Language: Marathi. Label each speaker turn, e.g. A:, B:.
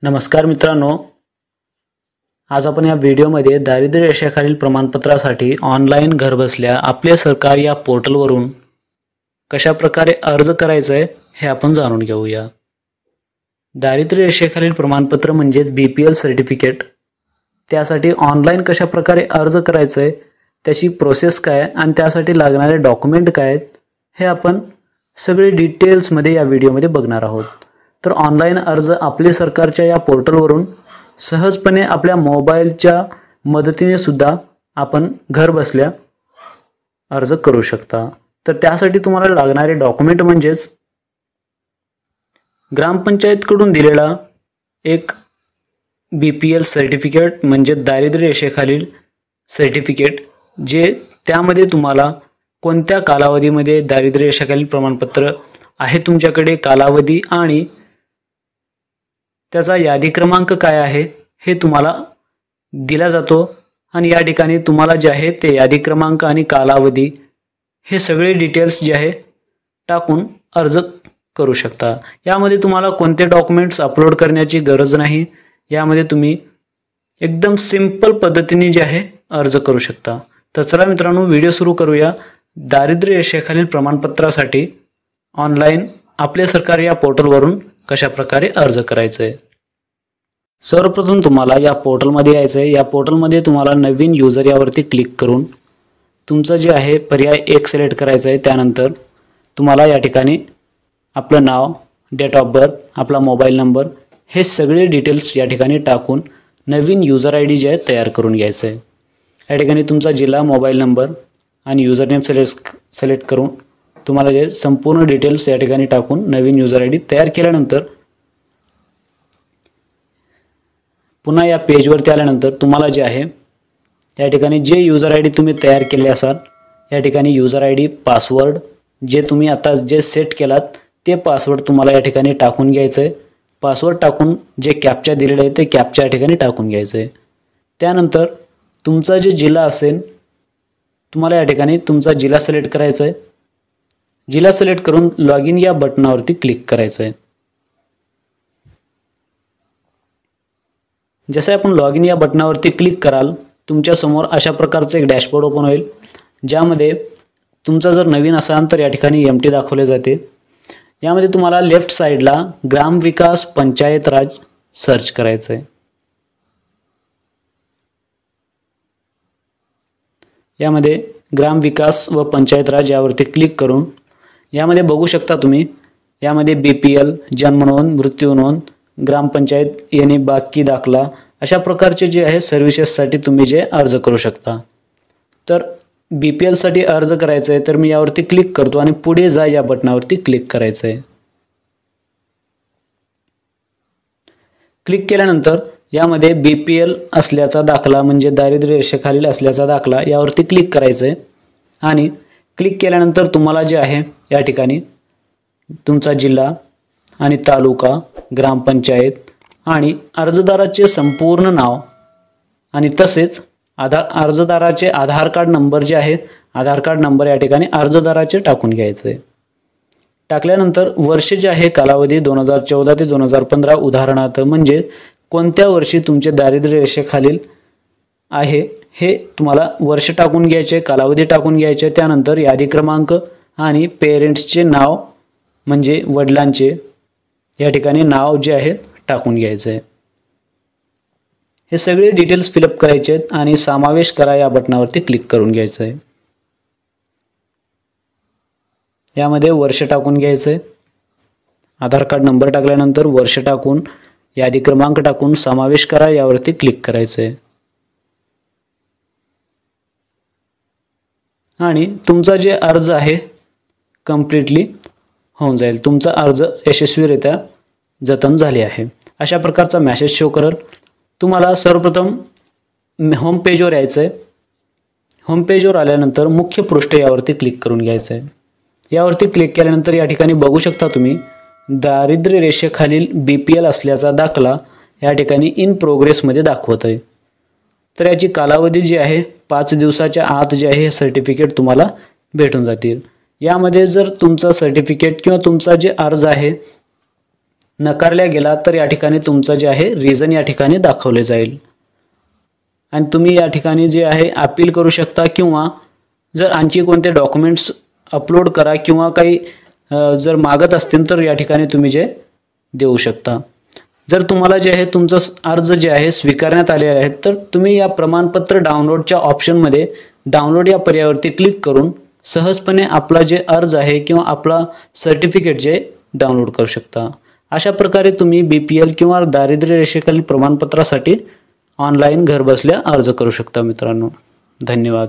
A: नमस्कार मित्रांनो, आज आपण या व्हिडिओमध्ये दारिद्र्य रेषेखालील प्रमाणपत्रासाठी ऑनलाईन घरबसल्या आपले सरकार या पोर्टलवरून कशा प्रकारे अर्ज करायचा आहे हे आपण जाणून घेऊया। दारिद्र्य रेषेखालील प्रमाणपत्र म्हणजेच BPL सर्टिफिकेट, त्यासाठी ऑनलाईन कशा प्रकारे अर्ज करायचा आहे, त्याची प्रोसेस काय आणि त्यासाठी लागणारे डॉक्युमेंट काय आहेत हे आपण सगळे डिटेल्समध्ये या व्हिडिओमध्ये बघणार आहोत। तर ऑनलाईन अर्ज आपले सरकारच्या या पोर्टलवरून सहजपणे आपल्या मोबाईलच्या मदतीने सुद्धा आपण घर बसल्या अर्ज करू शकता। तर त्यासाठी तुम्हाला लागणारे डॉक्युमेंट म्हणजेच ग्रामपंचायतकडून दिलेला एक BPL सर्टिफिकेट म्हणजे दारिद्र्य रेषेखालील सर्टिफिकेट, जे त्यामध्ये तुम्हाला कोणत्या कालावधीमध्ये दारिद्र्य रेषेखालील प्रमाणपत्र आहे तुमच्याकडे, कालावधी आणि त्याचा यादी क्रमांक काय आहे हे तुम्हाला दिला जातो। आणि या ठिकाणी तुम्हाला जे आहे ते यादी क्रमांक आणि कालावधी हे सगळे डिटेल्स जे आहे टाकून अर्ज करू शकता। यामध्ये तुम्हाला कोणते डॉक्युमेंट्स अपलोड करण्याची गरज नाही, यामध्ये तुम्ही एकदम सिंपल पद्धतीने जे आहे अर्ज करू शकता। तर चला मित्रांनो, व्हिडिओ सुरू करूया। दारिद्र्य रेषेखालील प्रमाणपत्रासाठी ऑनलाईन आपले सरकार या पोर्टलवरून कशा प्रकारे अर्ज करायचे आहे। सर्वप्रथम तुम्हाला या पोर्टलमध्ये यायचं आहे। या पोर्टलमध्ये तुम्हाला नवीन यूजर यावरती क्लिक करून तुमचं जे आहे पर्याय 1 सिलेक्ट करायचं आहे। त्यानंतर तुम्हाला या ठिकाणी आपलं नाव, डेट ऑफ बर्थ, आपला मोबाईल नंबर हे सगळे डिटेल्स या ठिकाणी टाकून नवीन यूजर ID जे आहे तयार करून घ्यायचं आहे। या ठिकाणी तुमचा जिल्हा, मोबाईल नंबर आणि यूजर नेम सिलेक्ट करून तुम्हाला जे संपूर्ण डिटेल्स या ठिकाणी टाकून नवीन यूजर ID तयार केल्यानंतर पुन्हा या पेजवरती आल्यानंतर तुम्हाला जे आहे या ठिकाणी जे यूजर ID तुम्ही तयार केले असाल, या ठिकाणी यूजर ID, पासवर्ड जे तुम्ही आता जे सेट केलात ते पासवर्ड तुम्हाला या ठिकाणी टाकून घ्यायचं आहे। पासवर्ड टाकून जे कॅप्चा दिलेले आहे ते कॅप्चा या ठिकाणी टाकून घ्यायचं आहे। त्यानंतर तुमचा जे जिल्हा असेल, तुम्हाला या ठिकाणी तुमचा जिल्हा सिलेक्ट करायचा आहे। जिल्हा सिलेक्ट करून लॉग इन या बटनावरती क्लिक करायचं आहे। जसे आपण लॉग इन या बटनावरती क्लिक कराल, तुमच्या समोर अशा प्रकारचं एक डॅशबोर्ड ओपन होईल, ज्यामध्ये तुमचा जर नवीन असाल तर या ठिकाणी एम्प्टी दाखवले जाते। यामध्ये तुम्हाला लेफ्ट साईडला ग्रामविकास पंचायत राज सर्च करायचं आहे। यामध्ये ग्रामविकास व पंचायत राज यावरती क्लिक करून यामध्ये बघू शकता तुम्ही, यामध्ये BPL, जन्म नोंद, मृत्यू नोंद, ग्रामपंचायत येणे बाकी दाखला अशा प्रकारचे जे आहे सर्व्हिसेससाठी तुम्ही जे अर्ज करू शकता। तर BPL साठी अर्ज करायचं आहे तर मी यावरती क्लिक करतो आणि पुढे जा या बटनावरती क्लिक करायचं आहे। क्लिक केल्यानंतर यामध्ये BPL असल्याचा दाखला म्हणजे दारिद्र्य रेषेखालील असल्याचा दाखला यावरती क्लिक करायचं आहे। आणि क्लिक केल्यानंतर तुम्हाला जे आहे या ठिकाणी तुमचा जिल्हा आणि तालुका, ग्रामपंचायत आणि अर्जदाराचे संपूर्ण नाव आणि तसेच अर्जदाराचे आधार कार्ड नंबर जे आहे, आधार कार्ड नंबर या ठिकाणी अर्जदाराचे टाकून घ्यायचे आहे। टाकल्यानंतर वर्ष जे आहे कालावधी 2014 ते 2015 उदाहरणार्थ म्हणजे कोणत्या वर्षी तुमचे दारिद्र्य रेषेखालील आहे हे तुम्हाला वर्ष टाकून घ्यायचे, कालावधी टाकून घ्यायचे। त्यानंतर यादी क्रमांक आणि पेरेंट्सचे नाव म्हणजे वडिलांचे या ठिकाणी नाव जे आहे टाकून घ्यायचं आहे। हे सगळे डिटेल्स फिलअप करायचे आहेत आणि समावेश करा या बटनावरती क्लिक करून घ्यायचं आहे। यामध्ये वर्ष टाकून घ्यायचं आहे। आधार कार्ड नंबर टाकल्यानंतर वर्ष टाकून यादी क्रमांक टाकून समावेश करा यावरती क्लिक करायचं आहे। आणि तुमचा जे अर्ज आहे कंप्लीटली होऊन जाईल, तुमचा अर्ज यशस्वीरित्या जतन झाले आहे अशा प्रकारचा मेसेज शो करेल। तुम्हाला सर्वप्रथम होम पेजवर यायचं आहे। होम पेजवर आल्यानंतर मुख्य पृष्ठ यावरती क्लिक करून घ्यायचं आहे। यावरती क्लिक केल्यानंतर या ठिकाणी बघू शकता तुम्ही दारिद्र्य रेषेखालील BPL असल्याचा दाखला या ठिकाणी इन प्रोग्रेसमध्ये दाखवत आहे। तर याची कालावधी जी आहे 5 दिवसाच्या आत जे आहे हे सर्टिफिकेट तुम्हाला भेटून जातील। यामध्ये जर तुमचा सर्टिफिकेट किंवा तुमचा जे अर्ज आहे नकारल्या गेला तर या ठिकाणी तुमचं जे आहे रिझन या ठिकाणी दाखवले जाईल आणि तुम्ही या ठिकाणी जे आहे अपील करू शकता किंवा जर आणखी कोणते डॉक्युमेंट्स अपलोड करा किंवा काही जर मागत असतील तर या ठिकाणी तुम्ही जे देऊ शकता। जर तुम्हाला जे आहे तुमचा अर्ज जे आहे स्वीकारण्यात आले आहे तर तुम्ही या प्रमाणपत्र डाउनलोडच्या ऑप्शनमध्ये डाउनलोड या पर्यायावरती क्लिक करून सहजपणे आपला जे अर्ज आहे किंवा आपला सर्टिफिकेट जे डाउनलोड करू शकता। अशा प्रकारे तुम्ही BPL किंवा दारिद्र्य रेषेखालील प्रमाणपत्रासाठी ऑनलाईन घरबसल्या अर्ज करू शकता मित्रांनो। धन्यवाद।